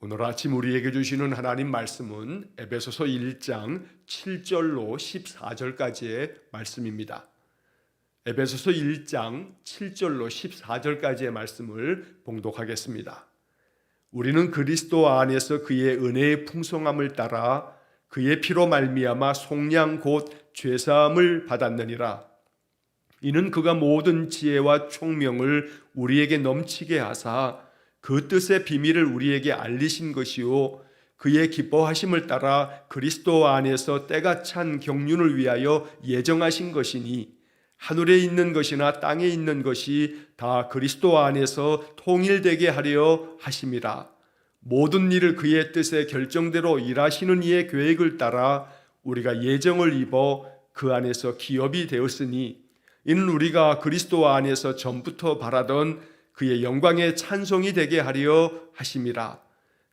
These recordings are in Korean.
오늘 아침 우리에게 주시는 하나님 말씀은 에베소서 1장 7절로 14절까지의 말씀입니다. 에베소서 1장 7절로 14절까지의 말씀을 봉독하겠습니다. 우리는 그리스도 안에서 그의 은혜의 풍성함을 따라 그의 피로 말미암아 속량 곧 죄사함을 받았느니라. 이는 그가 모든 지혜와 총명을 우리에게 넘치게 하사 그 뜻의 비밀을 우리에게 알리신 것이요 그의 기뻐하심을 따라 그리스도 안에서 때가 찬 경륜을 위하여 예정하신 것이니 하늘에 있는 것이나 땅에 있는 것이 다 그리스도 안에서 통일되게 하려 하심이라. 모든 일을 그의 뜻의 결정대로 일하시는 이의 계획을 따라 우리가 예정을 입어 그 안에서 기업이 되었으니 이는 우리가 그리스도 안에서 전부터 바라던 그의 영광의 찬송이 되게 하려 하심이라.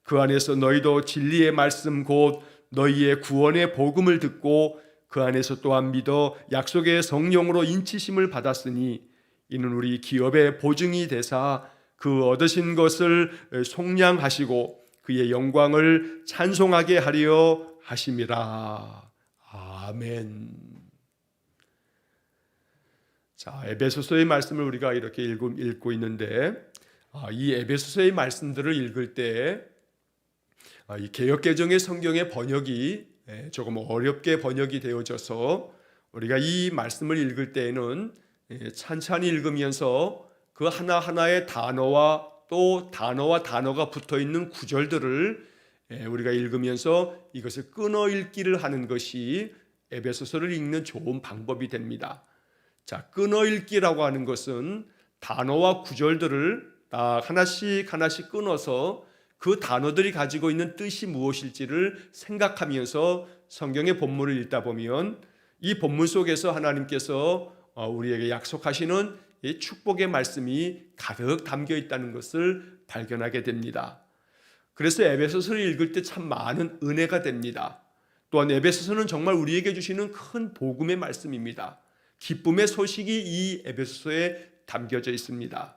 그 안에서 너희도 진리의 말씀 곧 너희의 구원의 복음을 듣고 그 안에서 또한 믿어 약속의 성령으로 인치심을 받았으니 이는 우리 기업의 보증이 되사 그 얻으신 것을 속량하시고 그의 영광을 찬송하게 하려 하심이라. 아멘. 자, 에베소서의 말씀을 우리가 이렇게 읽고 있는데 이 에베소서의 말씀들을 읽을 때 이 개역개정의 성경의 번역이 조금 어렵게 번역이 되어져서 우리가 이 말씀을 읽을 때에는 찬찬히 읽으면서 그 하나하나의 단어와 또 단어가 붙어있는 구절들을 우리가 읽으면서 이것을 끊어 읽기를 하는 것이 에베소서를 읽는 좋은 방법이 됩니다. 자, 끊어 읽기라고 하는 것은 단어와 구절들을 다 하나씩 끊어서 그 단어들이 가지고 있는 뜻이 무엇일지를 생각하면서 성경의 본문을 읽다 보면 이 본문 속에서 하나님께서 우리에게 약속하시는 이 축복의 말씀이 가득 담겨 있다는 것을 발견하게 됩니다. 그래서 에베소서를 읽을 때 참 많은 은혜가 됩니다. 또한 에베소서는 정말 우리에게 주시는 큰 복음의 말씀입니다. 기쁨의 소식이 이 에베소서에 담겨져 있습니다.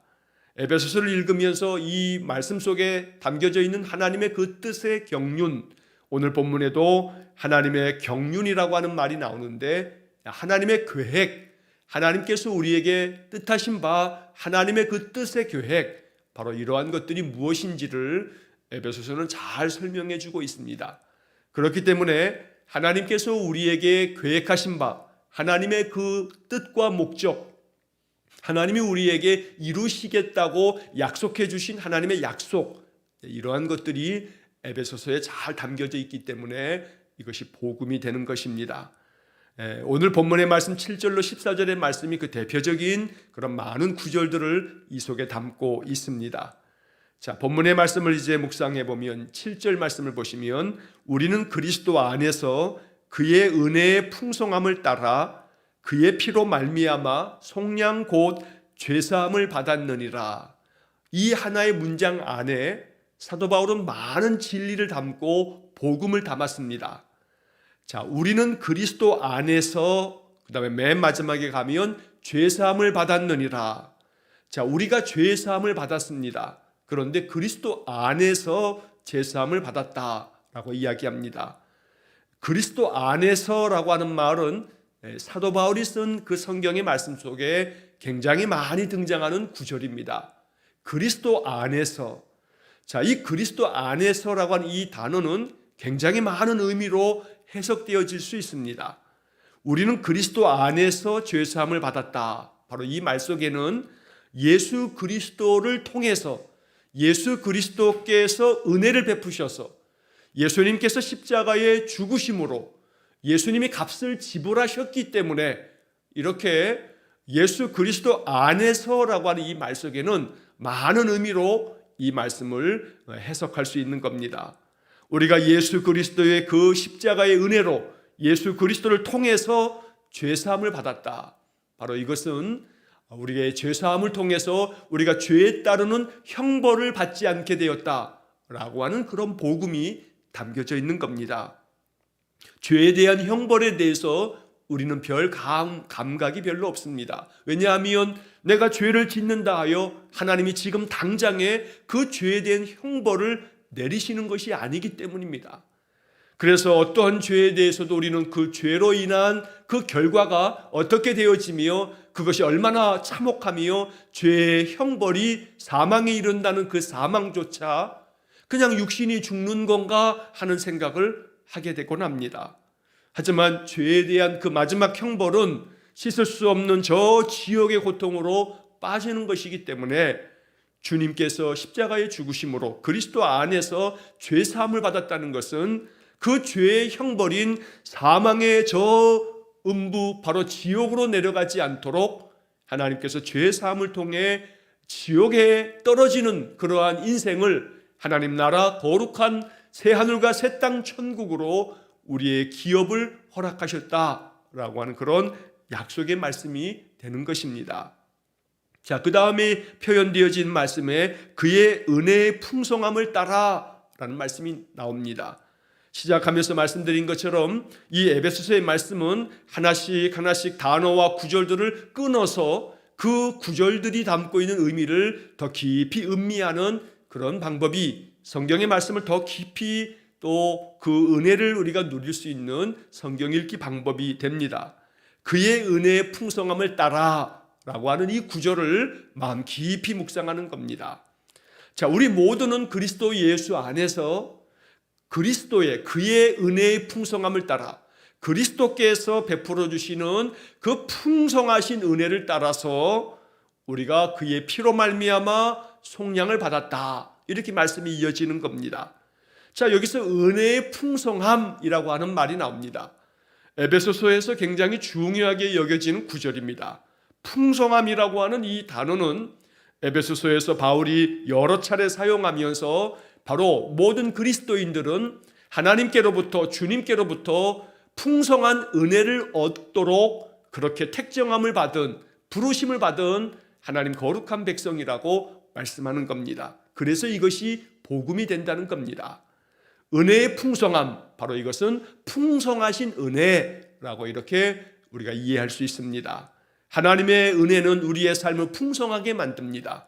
에베소서를 읽으면서 이 말씀 속에 담겨져 있는 하나님의 그 뜻의 경륜, 오늘 본문에도 하나님의 경륜이라고 하는 말이 나오는데 하나님의 계획, 하나님께서 우리에게 뜻하신 바 하나님의 그 뜻의 계획, 바로 이러한 것들이 무엇인지를 에베소서는 잘 설명해 주고 있습니다. 그렇기 때문에 하나님께서 우리에게 계획하신 바 하나님의 그 뜻과 목적, 하나님이 우리에게 이루시겠다고 약속해 주신 하나님의 약속, 이러한 것들이 에베소서에 잘 담겨져 있기 때문에 이것이 복음이 되는 것입니다. 오늘 본문의 말씀 7절로 14절의 말씀이 그 대표적인 그런 많은 구절들을 이 속에 담고 있습니다. 자, 본문의 말씀을 이제 묵상해 보면 7절 말씀을 보시면 우리는 그리스도 안에서 그의 은혜의 풍성함을 따라 그의 피로 말미암아 속량 곧 죄사함을 받았느니라. 이 하나의 문장 안에 사도 바울은 많은 진리를 담고 복음을 담았습니다. 자, 우리는 그리스도 안에서, 그 다음에 맨 마지막에 가면 죄사함을 받았느니라. 자, 우리가 죄사함을 받았습니다. 그런데 그리스도 안에서 죄사함을 받았다라고 이야기합니다. 그리스도 안에서라고 하는 말은 사도 바울이 쓴 그 성경의 말씀 속에 굉장히 많이 등장하는 구절입니다. 그리스도 안에서. 자, 이 그리스도 안에서라고 하는 이 단어는 굉장히 많은 의미로 해석되어질 수 있습니다. 우리는 그리스도 안에서 죄사함을 받았다. 바로 이 말 속에는 예수 그리스도를 통해서 예수 그리스도께서 은혜를 베푸셔서 예수님께서 십자가의 죽으심으로 예수님이 값을 지불하셨기 때문에 이렇게 예수 그리스도 안에서라고 하는 이 말 속에는 많은 의미로 이 말씀을 해석할 수 있는 겁니다. 우리가 예수 그리스도의 그 십자가의 은혜로 예수 그리스도를 통해서 죄사함을 받았다. 바로 이것은 우리의 죄사함을 통해서 우리가 죄에 따르는 형벌을 받지 않게 되었다라고 하는 그런 복음이 담겨져 있는 겁니다. 죄에 대한 형벌에 대해서 우리는 별 감각이 별로 없습니다. 왜냐하면 내가 죄를 짓는다 하여 하나님이 지금 당장에 그 죄에 대한 형벌을 내리시는 것이 아니기 때문입니다. 그래서 어떠한 죄에 대해서도 우리는 그 죄로 인한 그 결과가 어떻게 되어지며 그것이 얼마나 참혹하며 죄의 형벌이 사망에 이른다는 그 사망조차 그냥 육신이 죽는 건가 하는 생각을 하게 되곤 합니다. 하지만 죄에 대한 그 마지막 형벌은 씻을 수 없는 저 지옥의 고통으로 빠지는 것이기 때문에 주님께서 십자가의 죽으심으로 그리스도 안에서 죄 사함을 받았다는 것은 그 죄의 형벌인 사망의 저 음부 바로 지옥으로 내려가지 않도록 하나님께서 죄 사함을 통해 지옥에 떨어지는 그러한 인생을 하나님 나라 거룩한 새하늘과 새 땅 천국으로 우리의 기업을 허락하셨다라고 하는 그런 약속의 말씀이 되는 것입니다. 자, 그 다음에 표현되어진 말씀에 그의 은혜의 풍성함을 따라라는 말씀이 나옵니다. 시작하면서 말씀드린 것처럼 이 에베소서의 말씀은 하나씩 하나씩 단어와 구절들을 끊어서 그 구절들이 담고 있는 의미를 더 깊이 음미하는 그런 방법이 성경의 말씀을 더 깊이 또 그 은혜를 우리가 누릴 수 있는 성경 읽기 방법이 됩니다. 그의 은혜의 풍성함을 따라 라고 하는 이 구절을 마음 깊이 묵상하는 겁니다. 자, 우리 모두는 그리스도 예수 안에서 그리스도의 그의 은혜의 풍성함을 따라 그리스도께서 베풀어 주시는 그 풍성하신 은혜를 따라서 우리가 그의 피로 말미암아 속량을 받았다, 이렇게 말씀이 이어지는 겁니다. 자, 여기서 은혜의 풍성함이라고 하는 말이 나옵니다. 에베소서에서 굉장히 중요하게 여겨지는 구절입니다. 풍성함이라고 하는 이 단어는 에베소서에서 바울이 여러 차례 사용하면서 바로 모든 그리스도인들은 하나님께로부터 주님께로부터 풍성한 은혜를 얻도록 그렇게 택정함을 받은 부르심을 받은 하나님 거룩한 백성이라고 말씀하는 겁니다. 그래서 이것이 복음이 된다는 겁니다. 은혜의 풍성함, 바로 이것은 풍성하신 은혜라고 이렇게 우리가 이해할 수 있습니다. 하나님의 은혜는 우리의 삶을 풍성하게 만듭니다.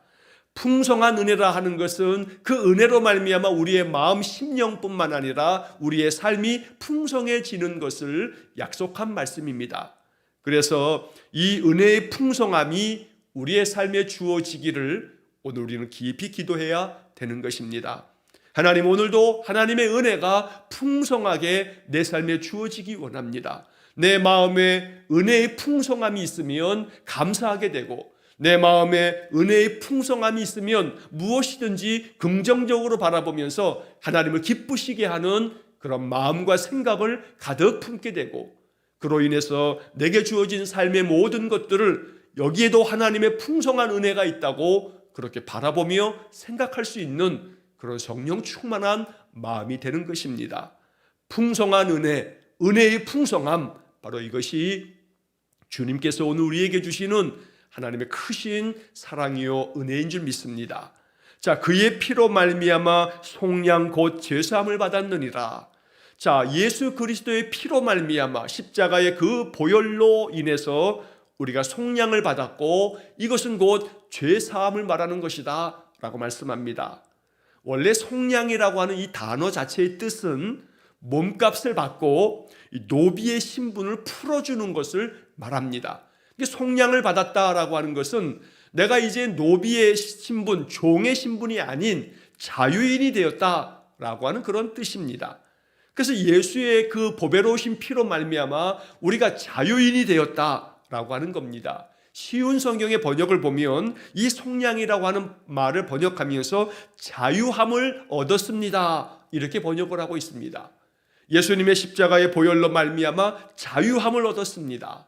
풍성한 은혜라 하는 것은 그 은혜로 말미암아 우리의 마음 심령뿐만 아니라 우리의 삶이 풍성해지는 것을 약속한 말씀입니다. 그래서 이 은혜의 풍성함이 우리의 삶에 주어지기를 오늘 우리는 깊이 기도해야 되는 것입니다. 하나님, 오늘도 하나님의 은혜가 풍성하게 내 삶에 주어지기 원합니다. 내 마음에 은혜의 풍성함이 있으면 감사하게 되고 내 마음에 은혜의 풍성함이 있으면 무엇이든지 긍정적으로 바라보면서 하나님을 기쁘시게 하는 그런 마음과 생각을 가득 품게 되고 그로 인해서 내게 주어진 삶의 모든 것들을 여기에도 하나님의 풍성한 은혜가 있다고 그렇게 바라보며 생각할 수 있는 그런 성령 충만한 마음이 되는 것입니다. 풍성한 은혜, 은혜의 풍성함, 바로 이것이 주님께서 오늘 우리에게 주시는 하나님의 크신 사랑이요 은혜인 줄 믿습니다. 자, 그의 피로 말미암아 속량 곧 죄사함을 받았느니라. 자, 예수 그리스도의 피로 말미암아 십자가의 그 보혈로 인해서 우리가 속량을 받았고 이것은 곧 죄사함을 말하는 것이다 라고 말씀합니다. 원래 속량이라고 하는 이 단어 자체의 뜻은 몸값을 받고 노비의 신분을 풀어주는 것을 말합니다. 속량을 받았다라고 하는 것은 내가 이제 노비의 신분, 종의 신분이 아닌 자유인이 되었다라고 하는 그런 뜻입니다. 그래서 예수의 그 보배로우신 피로 말미암아 우리가 자유인이 되었다라고 하는 겁니다. 쉬운 성경의 번역을 보면 이 속량이라고 하는 말을 번역하면서 자유함을 얻었습니다, 이렇게 번역을 하고 있습니다. 예수님의 십자가의 보혈로 말미암아 자유함을 얻었습니다.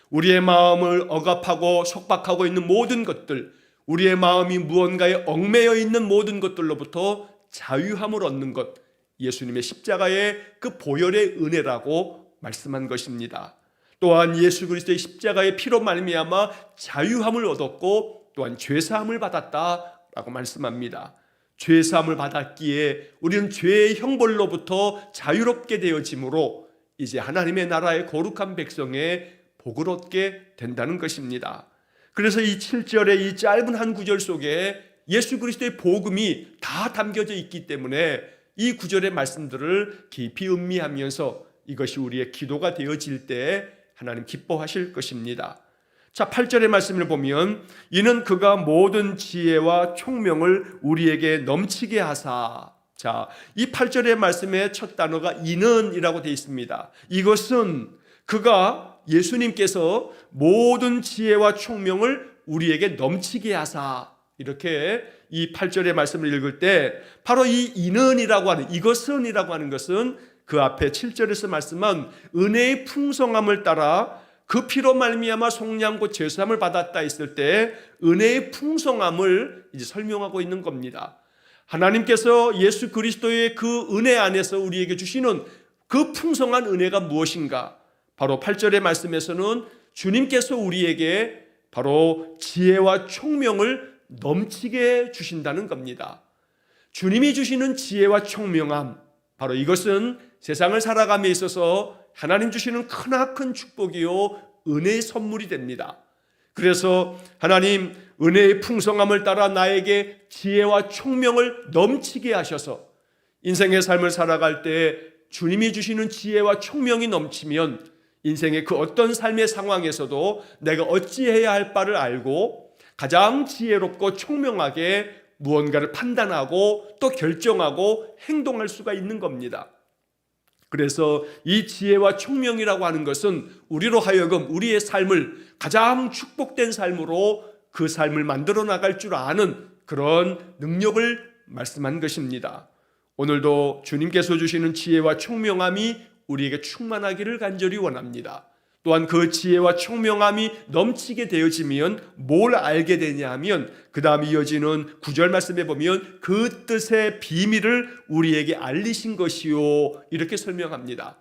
우리의 마음을 억압하고 속박하고 있는 모든 것들, 우리의 마음이 무언가에 얽매여 있는 모든 것들로부터 자유함을 얻는 것, 예수님의 십자가의 그 보혈의 은혜라고 말씀한 것입니다. 또한 예수 그리스도의 십자가의 피로 말미암아 자유함을 얻었고 또한 죄사함을 받았다라고 말씀합니다. 죄사함을 받았기에 우리는 죄의 형벌로부터 자유롭게 되어지므로 이제 하나님의 나라의 거룩한 백성의 복을 얻게 된다는 것입니다. 그래서 이 7절의 이 짧은 한 구절 속에 예수 그리스도의 복음이 다 담겨져 있기 때문에 이 구절의 말씀들을 깊이 음미하면서 이것이 우리의 기도가 되어질 때 하나님 기뻐하실 것입니다. 자, 8절의 말씀을 보면 이는 그가 모든 지혜와 총명을 우리에게 넘치게 하사. 자, 이 8절의 말씀의 첫 단어가 이는이라고 되어 있습니다. 이것은 그가 예수님께서 모든 지혜와 총명을 우리에게 넘치게 하사. 이렇게 이 8절의 말씀을 읽을 때 바로 이 이는이라고 하는, 이것은이라고 하는 것은 그 앞에 7절에서 말씀한 은혜의 풍성함을 따라 그 피로 말미암아 속량고 죄사함을 받았다 했을 때 은혜의 풍성함을 이제 설명하고 있는 겁니다. 하나님께서 예수 그리스도의 그 은혜 안에서 우리에게 주시는 그 풍성한 은혜가 무엇인가? 바로 8절의 말씀에서는 주님께서 우리에게 바로 지혜와 총명을 넘치게 주신다는 겁니다. 주님이 주시는 지혜와 총명함, 바로 이것은 세상을 살아감에 있어서 하나님 주시는 크나큰 축복이요 은혜의 선물이 됩니다. 그래서 하나님 은혜의 풍성함을 따라 나에게 지혜와 총명을 넘치게 하셔서 인생의 삶을 살아갈 때 주님이 주시는 지혜와 총명이 넘치면 인생의 그 어떤 삶의 상황에서도 내가 어찌해야 할 바를 알고 가장 지혜롭고 총명하게 무언가를 판단하고 또 결정하고 행동할 수가 있는 겁니다. 그래서 이 지혜와 총명이라고 하는 것은 우리로 하여금 우리의 삶을 가장 축복된 삶으로 그 삶을 만들어 나갈 줄 아는 그런 능력을 말씀한 것입니다. 오늘도 주님께서 주시는 지혜와 총명함이 우리에게 충만하기를 간절히 원합니다. 또한 그 지혜와 총명함이 넘치게 되어지면 뭘 알게 되냐 하면 그 다음 이어지는 9절 말씀에 보면 그 뜻의 비밀을 우리에게 알리신 것이요 이렇게 설명합니다.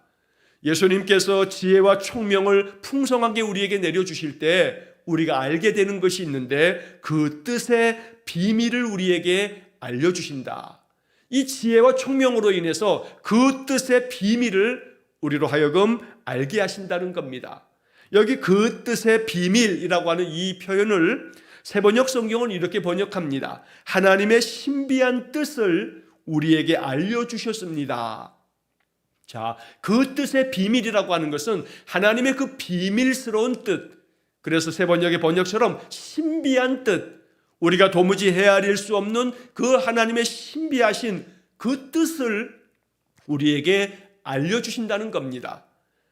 예수님께서 지혜와 총명을 풍성하게 우리에게 내려주실 때 우리가 알게 되는 것이 있는데 그 뜻의 비밀을 우리에게 알려주신다. 이 지혜와 총명으로 인해서 그 뜻의 비밀을 우리로 하여금 알게 하신다는 겁니다. 여기 그 뜻의 비밀이라고 하는 이 표현을 세번역 성경은 이렇게 번역합니다. 하나님의 신비한 뜻을 우리에게 알려주셨습니다. 자, 그 뜻의 비밀이라고 하는 것은 하나님의 그 비밀스러운 뜻, 그래서 세번역의 번역처럼 신비한 뜻, 우리가 도무지 헤아릴 수 없는 그 하나님의 신비하신 그 뜻을 우리에게 알려주신다는 겁니다.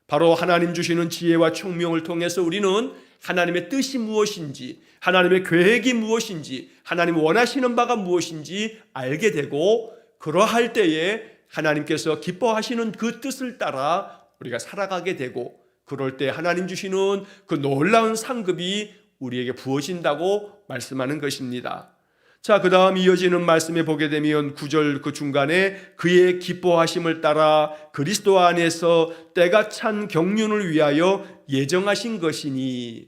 바로 하나님 주시는 지혜와 총명을 통해서 우리는 하나님의 뜻이 무엇인지, 하나님의 계획이 무엇인지, 하나님 원하시는 바가 무엇인지 알게 되고, 그러할 때에 하나님께서 기뻐하시는 그 뜻을 따라 우리가 살아가게 되고, 그럴 때 하나님 주시는 그 놀라운 상급이 우리에게 부어진다고 말씀하는 것입니다. 자, 그 다음 이어지는 말씀에 보게 되면 9절 그 중간에 그의 기뻐하심을 따라 그리스도 안에서 때가 찬 경륜을 위하여 예정하신 것이니.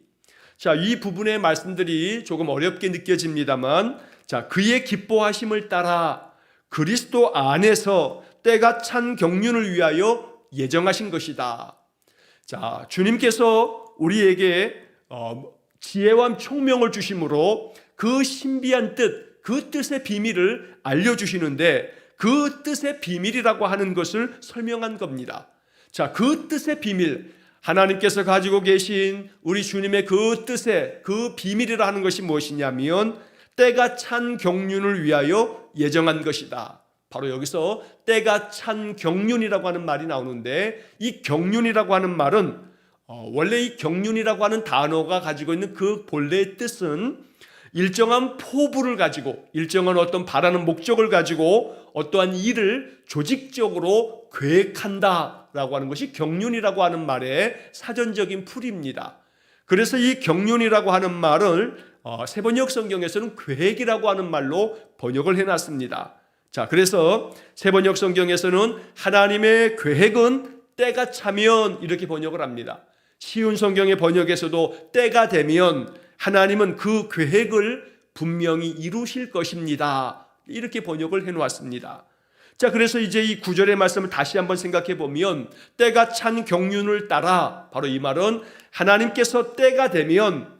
자, 이 부분의 말씀들이 조금 어렵게 느껴집니다만, 자, 그의 기뻐하심을 따라 그리스도 안에서 때가 찬 경륜을 위하여 예정하신 것이다. 자, 주님께서 우리에게 지혜와 총명을 주심으로 그 신비한 뜻, 그 뜻의 비밀을 알려주시는데 그 뜻의 비밀이라고 하는 것을 설명한 겁니다. 자, 그 뜻의 비밀, 하나님께서 가지고 계신 우리 주님의 그 뜻의 그 비밀이라 하는 것이 무엇이냐면 때가 찬 경륜을 위하여 예정한 것이다. 바로 여기서 때가 찬 경륜이라고 하는 말이 나오는데, 이 경륜이라고 하는 말은 원래 이 경륜이라고 하는 단어가 가지고 있는 그 본래의 뜻은 일정한 포부를 가지고, 일정한 어떤 바라는 목적을 가지고 어떠한 일을 조직적으로 계획한다라고 하는 것이 경륜이라고 하는 말의 사전적인 풀이입니다. 그래서 이 경륜이라고 하는 말을 세번역 성경에서는 계획이라고 하는 말로 번역을 해놨습니다. 자, 그래서 세번역 성경에서는 하나님의 계획은 때가 차면 이렇게 번역을 합니다. 쉬운 성경의 번역에서도 때가 되면 하나님은 그 계획을 분명히 이루실 것입니다. 이렇게 번역을 해놓았습니다. 자, 그래서 이제 이 9절의 말씀을 다시 한번 생각해 보면 때가 찬 경륜을 따라, 바로 이 말은 하나님께서 때가 되면,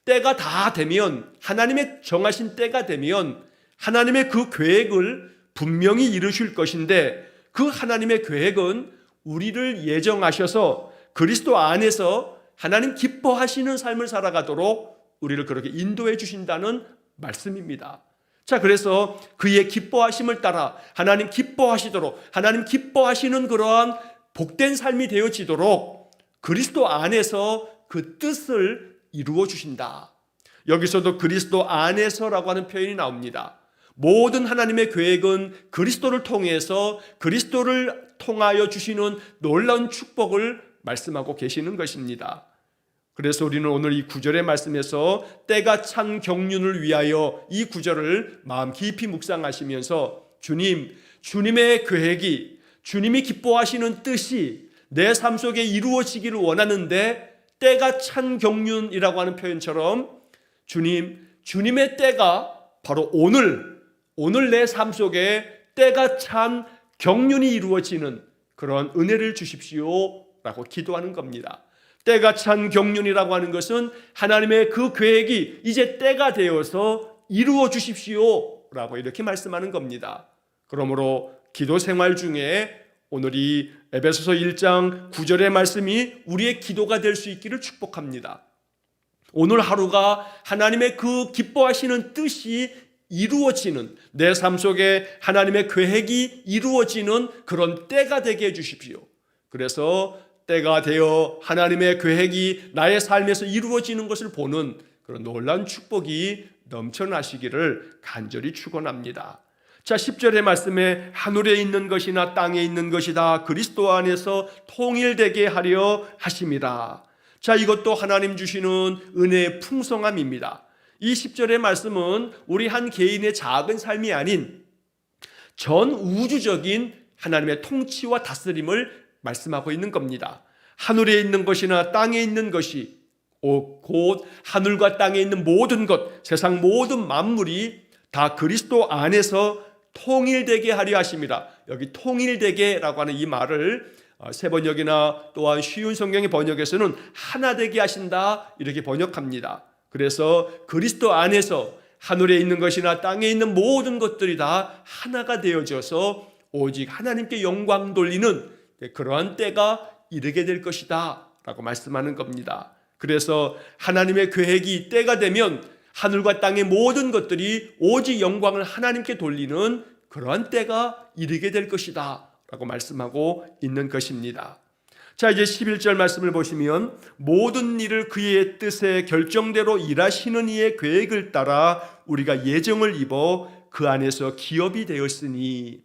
때가 다 되면, 하나님의 정하신 때가 되면 하나님의 그 계획을 분명히 이루실 것인데, 그 하나님의 계획은 우리를 예정하셔서 그리스도 안에서 하나님 기뻐하시는 삶을 살아가도록 우리를 그렇게 인도해 주신다는 말씀입니다. 자, 그래서 그의 기뻐하심을 따라 하나님 기뻐하시도록, 하나님 기뻐하시는 그러한 복된 삶이 되어지도록 그리스도 안에서 그 뜻을 이루어 주신다. 여기서도 그리스도 안에서라고 하는 표현이 나옵니다. 모든 하나님의 계획은 그리스도를 통해서, 그리스도를 통하여 주시는 놀라운 축복을 말씀하고 계시는 것입니다. 그래서 우리는 오늘 이 9절의 말씀에서 때가 찬 경륜을 위하여 이 9절을 마음 깊이 묵상하시면서 주님의 계획이, 주님이 기뻐하시는 뜻이 내 삶 속에 이루어지기를 원하는데, 때가 찬 경륜이라고 하는 표현처럼 주님의 때가 바로 오늘 내 삶 속에 때가 찬 경륜이 이루어지는 그런 은혜를 주십시오 라고 기도하는 겁니다. 때가 찬 경륜이라고 하는 것은 하나님의 그 계획이 이제 때가 되어서 이루어 주십시오 라고 이렇게 말씀하는 겁니다. 그러므로 기도 생활 중에 오늘 이 에베소서 1장 9절의 말씀이 우리의 기도가 될 수 있기를 축복합니다. 오늘 하루가 하나님의 그 기뻐하시는 뜻이 이루어지는, 내 삶 속에 하나님의 계획이 이루어지는 그런 때가 되게 해주십시오. 그래서 때가 되어 하나님의 계획이 나의 삶에서 이루어지는 것을 보는 그런 놀라운 축복이 넘쳐나시기를 간절히 축원합니다. 자, 10절의 말씀에 하늘에 있는 것이나 땅에 있는 것이다 그리스도 안에서 통일되게 하려 하심이라. 자, 이것도 하나님 주시는 은혜의 풍성함입니다. 이 10절의 말씀은 우리 한 개인의 작은 삶이 아닌 전 우주적인 하나님의 통치와 다스림을 말씀하고 있는 겁니다. 하늘에 있는 것이나 땅에 있는 것이, 곧 하늘과 땅에 있는 모든 것, 세상 모든 만물이 다 그리스도 안에서 통일되게 하려 하심이라. 여기 통일되게라고 하는 이 말을 세 번역이나 또한 쉬운 성경의 번역에서는 하나 되게 하신다 이렇게 번역합니다. 그래서 그리스도 안에서 하늘에 있는 것이나 땅에 있는 모든 것들이 다 하나가 되어져서 오직 하나님께 영광 돌리는 그러한 때가 이르게 될 것이다 라고 말씀하는 겁니다. 그래서 하나님의 계획이 때가 되면 하늘과 땅의 모든 것들이 오직 영광을 하나님께 돌리는 그러한 때가 이르게 될 것이다 라고 말씀하고 있는 것입니다. 자, 이제 11절 말씀을 보시면 모든 일을 그의 뜻에 결정대로 일하시는 이의 계획을 따라 우리가 예정을 입어 그 안에서 기업이 되었으니.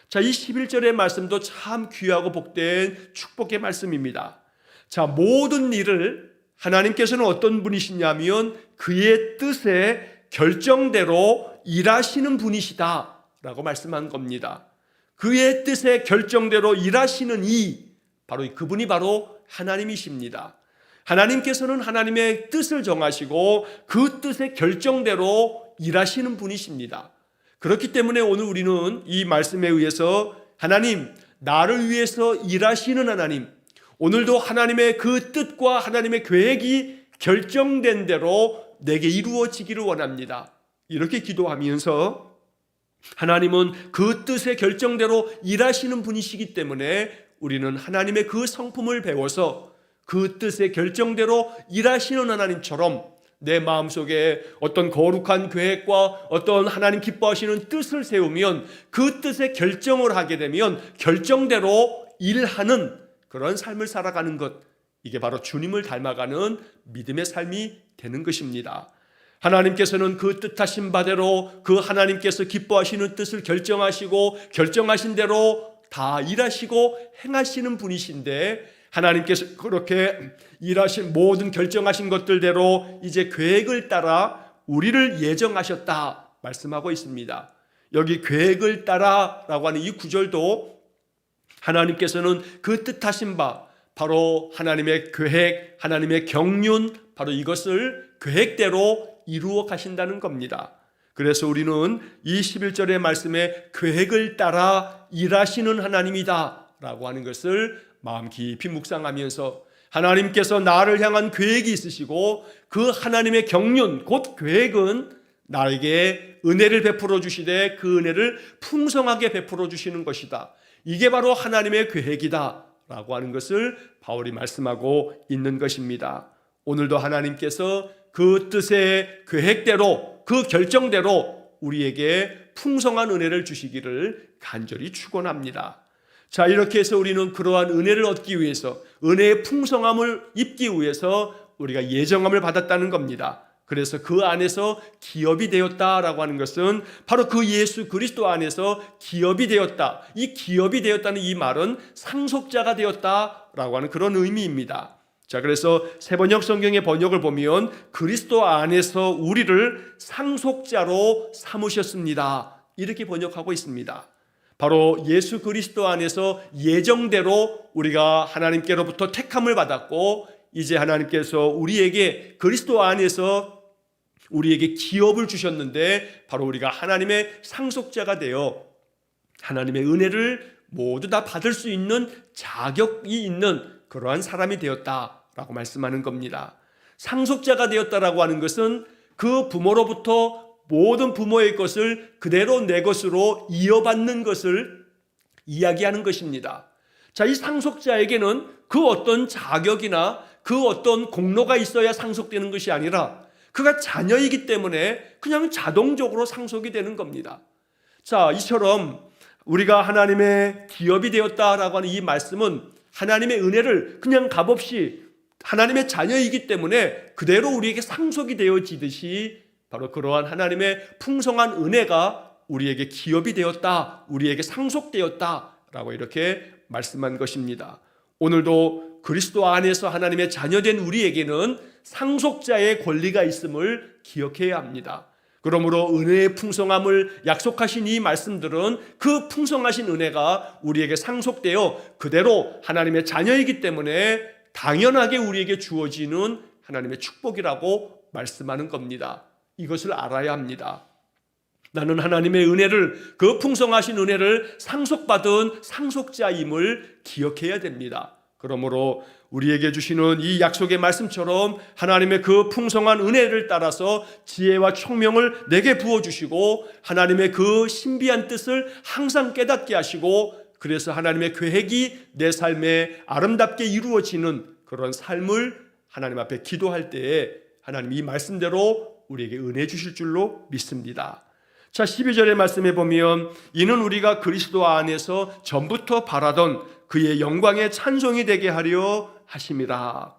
자, 이 11절의 말씀도 참 귀하고 복된 축복의 말씀입니다. 자, 모든 일을 하나님께서는 어떤 분이시냐면 그의 뜻에 결정대로 일하시는 분이시다 라고 말씀한 겁니다. 그의 뜻에 결정대로 일하시는 그분이 바로 하나님이십니다. 하나님께서는 하나님의 뜻을 정하시고 그 뜻의 결정대로 일하시는 분이십니다. 그렇기 때문에 오늘 우리는 이 말씀에 의해서 하나님, 나를 위해서 일하시는 하나님, 오늘도 하나님의 그 뜻과 하나님의 계획이 결정된 대로 내게 이루어지기를 원합니다. 이렇게 기도하면서 하나님은 그 뜻의 결정대로 일하시는 분이시기 때문에 우리는 하나님의 그 성품을 배워서 그 뜻의 결정대로 일하시는 하나님처럼 내 마음속에 어떤 거룩한 계획과 어떤 하나님 기뻐하시는 뜻을 세우면 그 뜻에 결정을 하게 되면 결정대로 일하는 그런 삶을 살아가는 것, 이게 바로 주님을 닮아가는 믿음의 삶이 되는 것입니다. 하나님께서는 그 뜻하신 바대로 그 하나님께서 기뻐하시는 뜻을 결정하시고 결정하신 대로 다 일하시고 행하시는 분이신데, 하나님께서 그렇게 일하신 모든 결정하신 것들대로 이제 계획을 따라 우리를 예정하셨다 말씀하고 있습니다. 여기 계획을 따라라고 하는 이 구절도 하나님께서는 그 뜻하신 바, 바로 하나님의 계획, 하나님의 경륜, 바로 이것을 계획대로 이루어 가신다는 겁니다. 그래서 우리는 이 11절의 말씀에 계획을 따라 일하시는 하나님이다 라고 하는 것을 마음 깊이 묵상하면서, 하나님께서 나를 향한 계획이 있으시고 그 하나님의 경륜, 곧 계획은 나에게 은혜를 베풀어 주시되 그 은혜를 풍성하게 베풀어 주시는 것이다. 이게 바로 하나님의 계획이다 라고 하는 것을 바울이 말씀하고 있는 것입니다. 오늘도 하나님께서 그 뜻의 계획대로, 그 결정대로 우리에게 풍성한 은혜를 주시기를 간절히 축원합니다. 자, 이렇게 해서 우리는 그러한 은혜를 얻기 위해서, 은혜의 풍성함을 입기 위해서 우리가 예정함을 받았다는 겁니다. 그래서 그 안에서 기업이 되었다라고 하는 것은 바로 그 예수 그리스도 안에서 기업이 되었다. 이 기업이 되었다는 이 말은 상속자가 되었다라고 하는 그런 의미입니다. 자, 그래서 새번역 성경의 번역을 보면 그리스도 안에서 우리를 상속자로 삼으셨습니다. 이렇게 번역하고 있습니다. 바로 예수 그리스도 안에서 예정대로 우리가 하나님께로부터 택함을 받았고, 이제 하나님께서 우리에게 그리스도 안에서 우리에게 기업을 주셨는데, 바로 우리가 하나님의 상속자가 되어 하나님의 은혜를 모두 다 받을 수 있는 자격이 있는 그러한 사람이 되었다라고 말씀하는 겁니다. 상속자가 되었다라고 하는 것은 그 부모로부터 모든 부모의 것을 그대로 내 것으로 이어받는 것을 이야기하는 것입니다. 자, 이 상속자에게는 그 어떤 자격이나 그 어떤 공로가 있어야 상속되는 것이 아니라 그가 자녀이기 때문에 그냥 자동적으로 상속이 되는 겁니다. 자, 이처럼 우리가 하나님의 기업이 되었다라고 하는 이 말씀은 하나님의 은혜를 그냥 값없이 하나님의 자녀이기 때문에 그대로 우리에게 상속이 되어지듯이 바로 그러한 하나님의 풍성한 은혜가 우리에게 기업이 되었다, 우리에게 상속되었다라고 이렇게 말씀한 것입니다. 오늘도 그리스도 안에서 하나님의 자녀된 우리에게는 상속자의 권리가 있음을 기억해야 합니다. 그러므로 은혜의 풍성함을 약속하신 이 말씀들은 그 풍성하신 은혜가 우리에게 상속되어 그대로 하나님의 자녀이기 때문에 당연하게 우리에게 주어지는 하나님의 축복이라고 말씀하는 겁니다. 이것을 알아야 합니다. 나는 하나님의 은혜를, 그 풍성하신 은혜를 상속받은 상속자임을 기억해야 됩니다. 그러므로 우리에게 주시는 이 약속의 말씀처럼 하나님의 그 풍성한 은혜를 따라서 지혜와 총명을 내게 부어주시고 하나님의 그 신비한 뜻을 항상 깨닫게 하시고, 그래서 하나님의 계획이 내 삶에 아름답게 이루어지는 그런 삶을 하나님 앞에 기도할 때에 하나님 이 말씀대로 우리에게 은혜 주실 줄로 믿습니다. 자, 12절의 말씀에 보면 이는 우리가 그리스도 안에서 전부터 바라던 그의 영광의 찬송이 되게 하려 하심이라.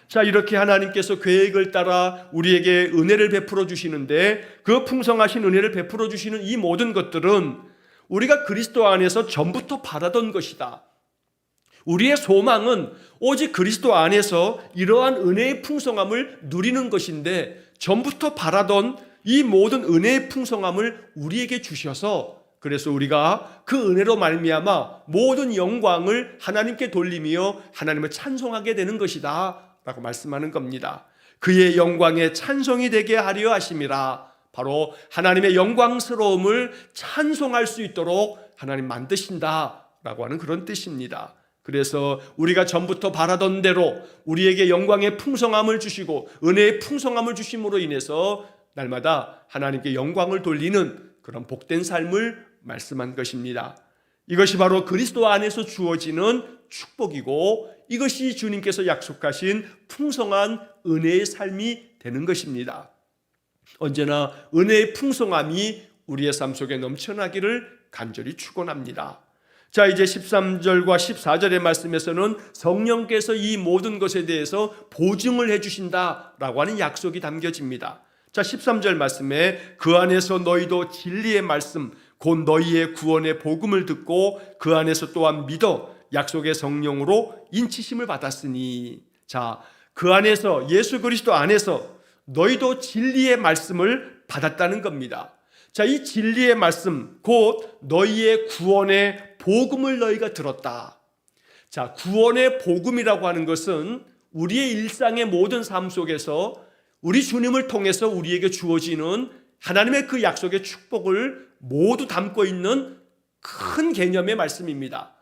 자, 이렇게 하나님께서 계획을 따라 우리에게 은혜를 베풀어 주시는데, 그 풍성하신 은혜를 베풀어 주시는 이 모든 것들은 우리가 그리스도 안에서 전부터 바라던 것이다. 우리의 소망은 오직 그리스도 안에서 이러한 은혜의 풍성함을 누리는 것인데, 전부터 바라던 이 모든 은혜의 풍성함을 우리에게 주셔서, 그래서 우리가 그 은혜로 말미암아 모든 영광을 하나님께 돌리며 하나님을 찬송하게 되는 것이다 라고 말씀하는 겁니다. 그의 영광에 찬송이 되게 하려 하심이라. 바로 하나님의 영광스러움을 찬송할 수 있도록 하나님 만드신다 라고 하는 그런 뜻입니다. 그래서 우리가 전부터 바라던 대로 우리에게 영광의 풍성함을 주시고 은혜의 풍성함을 주심으로 인해서 날마다 하나님께 영광을 돌리는 그런 복된 삶을 말씀한 것입니다. 이것이 바로 그리스도 안에서 주어지는 축복이고, 이것이 주님께서 약속하신 풍성한 은혜의 삶이 되는 것입니다. 언제나 은혜의 풍성함이 우리의 삶 속에 넘쳐나기를 간절히 축원합니다. 자, 이제 13절과 14절의 말씀에서는 성령께서 이 모든 것에 대해서 보증을 해주신다라고 하는 약속이 담겨집니다. 자, 13절 말씀에 그 안에서 너희도 진리의 말씀 곧 너희의 구원의 복음을 듣고 그 안에서 또한 믿어 약속의 성령으로 인치심을 받았으니. 자, 그 안에서, 예수 그리스도 안에서 너희도 진리의 말씀을 받았다는 겁니다. 자, 이 진리의 말씀 곧 너희의 구원의 복음을 너희가 들었다. 자, 구원의 복음이라고 하는 것은 우리의 일상의 모든 삶 속에서 우리 주님을 통해서 우리에게 주어지는 하나님의 그 약속의 축복을 모두 담고 있는 큰 개념의 말씀입니다.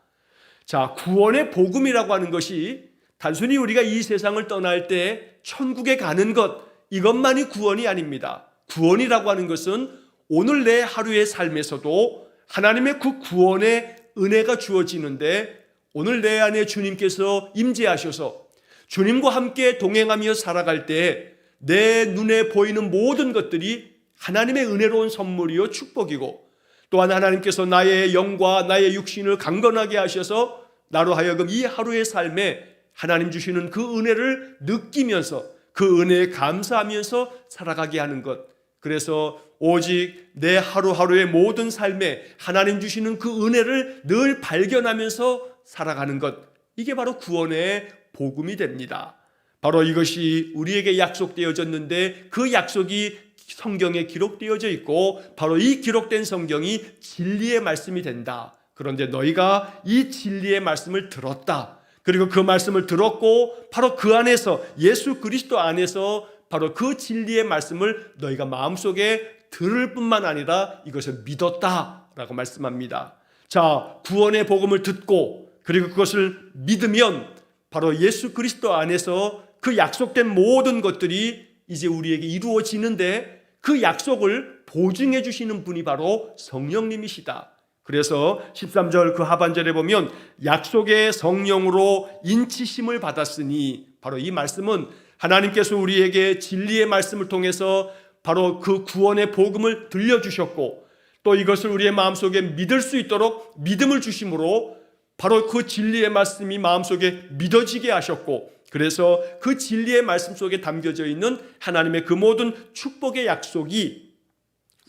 자, 구원의 복음이라고 하는 것이 단순히 우리가 이 세상을 떠날 때 천국에 가는 것, 이것만이 구원이 아닙니다. 구원이라고 하는 것은 오늘 내 하루의 삶에서도 하나님의 그 구원의 은혜가 주어지는데, 오늘 내 안에 주님께서 임재하셔서 주님과 함께 동행하며 살아갈 때 내 눈에 보이는 모든 것들이 하나님의 은혜로운 선물이요 축복이고, 또한 하나님께서 나의 영과 나의 육신을 강건하게 하셔서 나로 하여금 이 하루의 삶에 하나님 주시는 그 은혜를 느끼면서 그 은혜에 감사하면서 살아가게 하는 것. 그래서 오직 내 하루하루의 모든 삶에 하나님 주시는 그 은혜를 늘 발견하면서 살아가는 것, 이게 바로 구원의 복음이 됩니다. 바로 이것이 우리에게 약속되어졌는데 그 약속이 성경에 기록되어져 있고, 바로 이 기록된 성경이 진리의 말씀이 된다. 그런데 너희가 이 진리의 말씀을 들었다. 그리고 그 말씀을 들었고 바로 그 안에서, 예수 그리스도 안에서 바로 그 진리의 말씀을 너희가 마음속에 들을 뿐만 아니라 이것을 믿었다라고 말씀합니다. 자, 구원의 복음을 듣고 그리고 그것을 믿으면 바로 예수 그리스도 안에서 그 약속된 모든 것들이 이제 우리에게 이루어지는데, 그 약속을 보증해 주시는 분이 바로 성령님이시다. 그래서 13절 그 하반절에 보면 약속의 성령으로 인치심을 받았으니, 바로 이 말씀은 하나님께서 우리에게 진리의 말씀을 통해서 바로 그 구원의 복음을 들려주셨고, 또 이것을 우리의 마음속에 믿을 수 있도록 믿음을 주심으로 바로 그 진리의 말씀이 마음속에 믿어지게 하셨고, 그래서 그 진리의 말씀 속에 담겨져 있는 하나님의 그 모든 축복의 약속이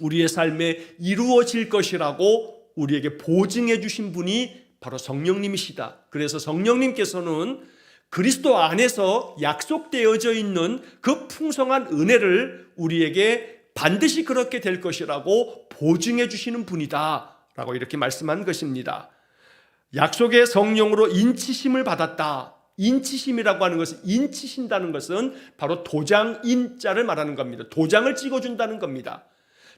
우리의 삶에 이루어질 것이라고 우리에게 보증해 주신 분이 바로 성령님이시다. 그래서 성령님께서는 그리스도 안에서 약속되어져 있는 그 풍성한 은혜를 우리에게 반드시 그렇게 될 것이라고 보증해 주시는 분이다 라고 이렇게 말씀한 것입니다. 약속의 성령으로 인치심을 받았다. 인치심이라고 하는 것은, 인치신다는 것은 바로 도장 인자를 말하는 겁니다. 도장을 찍어준다는 겁니다.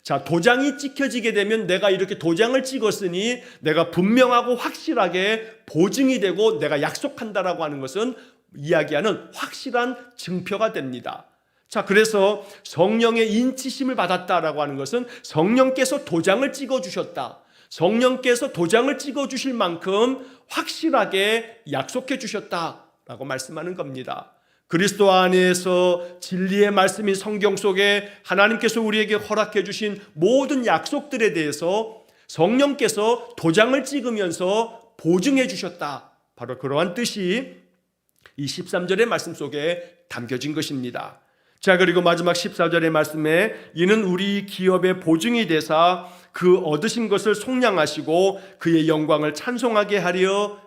자, 도장이 찍혀지게 되면 내가 이렇게 도장을 찍었으니 내가 분명하고 확실하게 보증이 되고 내가 약속한다라고 하는 것은 이야기하는 확실한 증표가 됩니다. 자, 그래서 성령의 인치심을 받았다라고 하는 것은 성령께서 도장을 찍어주셨다. 성령께서 도장을 찍어주실 만큼 확실하게 약속해 주셨다라고 말씀하는 겁니다. 그리스도 안에서 진리의 말씀인 성경 속에 하나님께서 우리에게 허락해 주신 모든 약속들에 대해서 성령께서 도장을 찍으면서 보증해 주셨다. 바로 그러한 뜻이 이 13절의 말씀 속에 담겨진 것입니다. 자, 그리고 마지막 14절의 말씀에 이는 우리 기업의 보증이 되사 그 얻으신 것을 속량하시고 그의 영광을 찬송하게 하려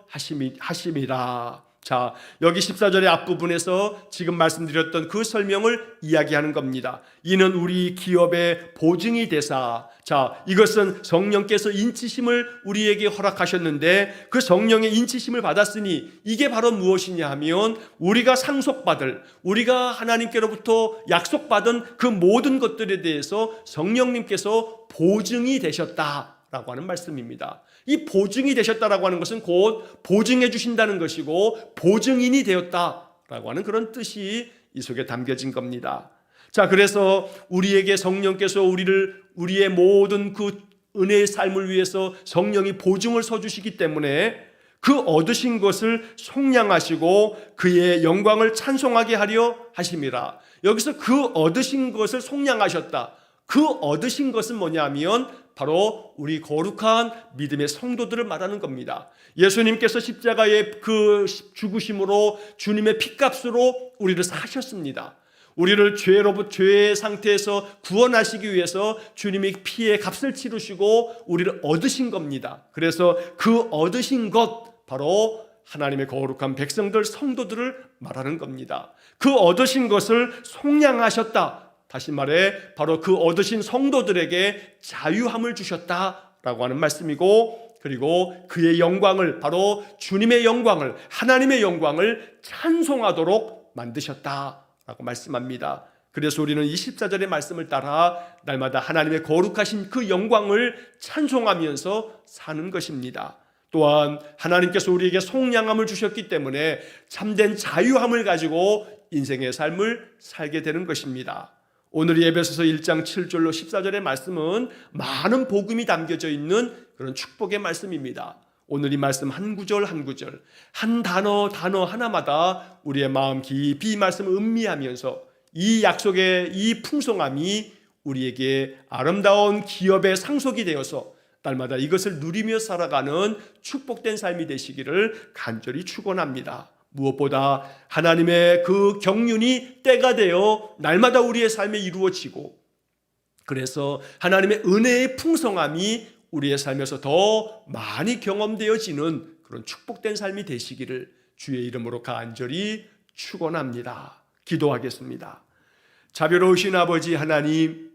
하심이라. 자, 여기 14절의 앞부분에서 지금 말씀드렸던 그 설명을 이야기하는 겁니다. 이는 우리 기업의 보증이 되사. 자, 이것은 성령께서 인치심을 우리에게 허락하셨는데 그 성령의 인치심을 받았으니 이게 바로 무엇이냐 하면 우리가 상속받을, 우리가 하나님께로부터 약속받은 그 모든 것들에 대해서 성령님께서 보증이 되셨다라고 하는 말씀입니다. 이 보증이 되셨다라고 하는 것은 곧 보증해 주신다는 것이고 보증인이 되었다라고 하는 그런 뜻이 이 속에 담겨진 겁니다. 자, 그래서 우리에게 성령께서 우리의 모든 그 은혜의 삶을 위해서 성령이 보증을 서주시기 때문에 그 얻으신 것을 속량하시고 그의 영광을 찬송하게 하려 하심이라. 여기서 그 얻으신 것을 속량하셨다. 그 얻으신 것은 뭐냐면 바로 우리 거룩한 믿음의 성도들을 말하는 겁니다. 예수님께서 십자가의 그 죽으심으로 주님의 피값으로 우리를 사셨습니다. 우리를 죄의 상태에서 구원하시기 위해서 주님이 피의 값을 치르시고 우리를 얻으신 겁니다. 그래서 그 얻으신 것, 바로 하나님의 거룩한 백성들, 성도들을 말하는 겁니다. 그 얻으신 것을 속량하셨다. 다시 말해 바로 그 얻으신 성도들에게 자유함을 주셨다라고 하는 말씀이고, 그리고 그의 영광을, 바로 주님의 영광을, 하나님의 영광을 찬송하도록 만드셨다라고 말씀합니다. 그래서 우리는 24절의 말씀을 따라 날마다 하나님의 거룩하신 그 영광을 찬송하면서 사는 것입니다. 또한 하나님께서 우리에게 속량함을 주셨기 때문에 참된 자유함을 가지고 인생의 삶을 살게 되는 것입니다. 오늘 이 에베소서 1장 7절로 14절의 말씀은 많은 복음이 담겨져 있는 그런 축복의 말씀입니다. 오늘 이 말씀 한 구절 한 구절, 한 단어 하나마다 우리의 마음 깊이 이 말씀을 음미하면서 이 약속의 이 풍성함이 우리에게 아름다운 기업의 상속이 되어서 날마다 이것을 누리며 살아가는 축복된 삶이 되시기를 간절히 축원합니다. 무엇보다 하나님의 그 경륜이 때가 되어 날마다 우리의 삶에 이루어지고, 그래서 하나님의 은혜의 풍성함이 우리의 삶에서 더 많이 경험되어지는 그런 축복된 삶이 되시기를 주의 이름으로 간절히 축원합니다. 기도하겠습니다. 자비로우신 아버지 하나님,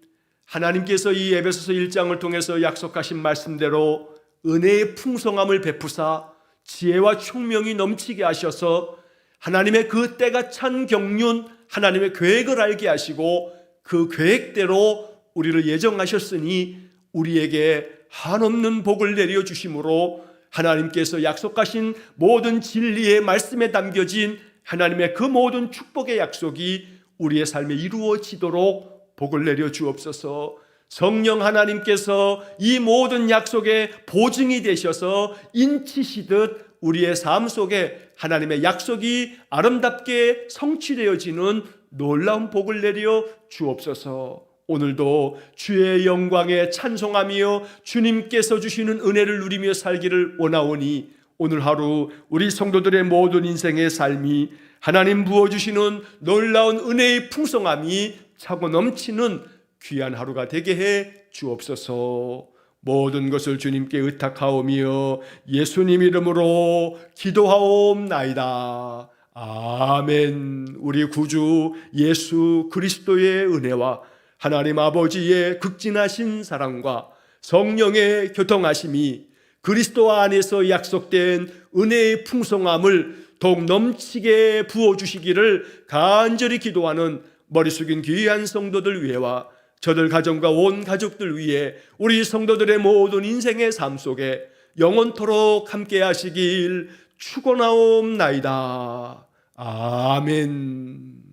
하나님께서 이 에베소서 1장을 통해서 약속하신 말씀대로 은혜의 풍성함을 베푸사 지혜와 총명이 넘치게 하셔서 하나님의 그 때가 찬 경륜, 하나님의 계획을 알게 하시고 그 계획대로 우리를 예정하셨으니 우리에게 한없는 복을 내려주심으로 하나님께서 약속하신 모든 진리의 말씀에 담겨진 하나님의 그 모든 축복의 약속이 우리의 삶에 이루어지도록 복을 내려 주옵소서. 성령 하나님께서 이 모든 약속의 보증이 되셔서 인치시듯 우리의 삶 속에 하나님의 약속이 아름답게 성취되어지는 놀라운 복을 내려 주옵소서. 오늘도 주의 영광에 찬송하며 주님께서 주시는 은혜를 누리며 살기를 원하오니 오늘 하루 우리 성도들의 모든 인생의 삶이 하나님 부어주시는 놀라운 은혜의 풍성함이 차고 넘치는 귀한 하루가 되게 해 주옵소서. 모든 것을 주님께 의탁하오며 예수님 이름으로 기도하옵나이다. 아멘. 우리 구주 예수 그리스도의 은혜와 하나님 아버지의 극진하신 사랑과 성령의 교통하심이 그리스도 안에서 약속된 은혜의 풍성함을 더욱 넘치게 부어주시기를 간절히 기도하는 머리 숙인 귀한 성도들 위해와 저들 가정과 온 가족들 위해 우리 성도들의 모든 인생의 삶 속에 영원토록 함께 하시길 축원하옵나이다. 아멘.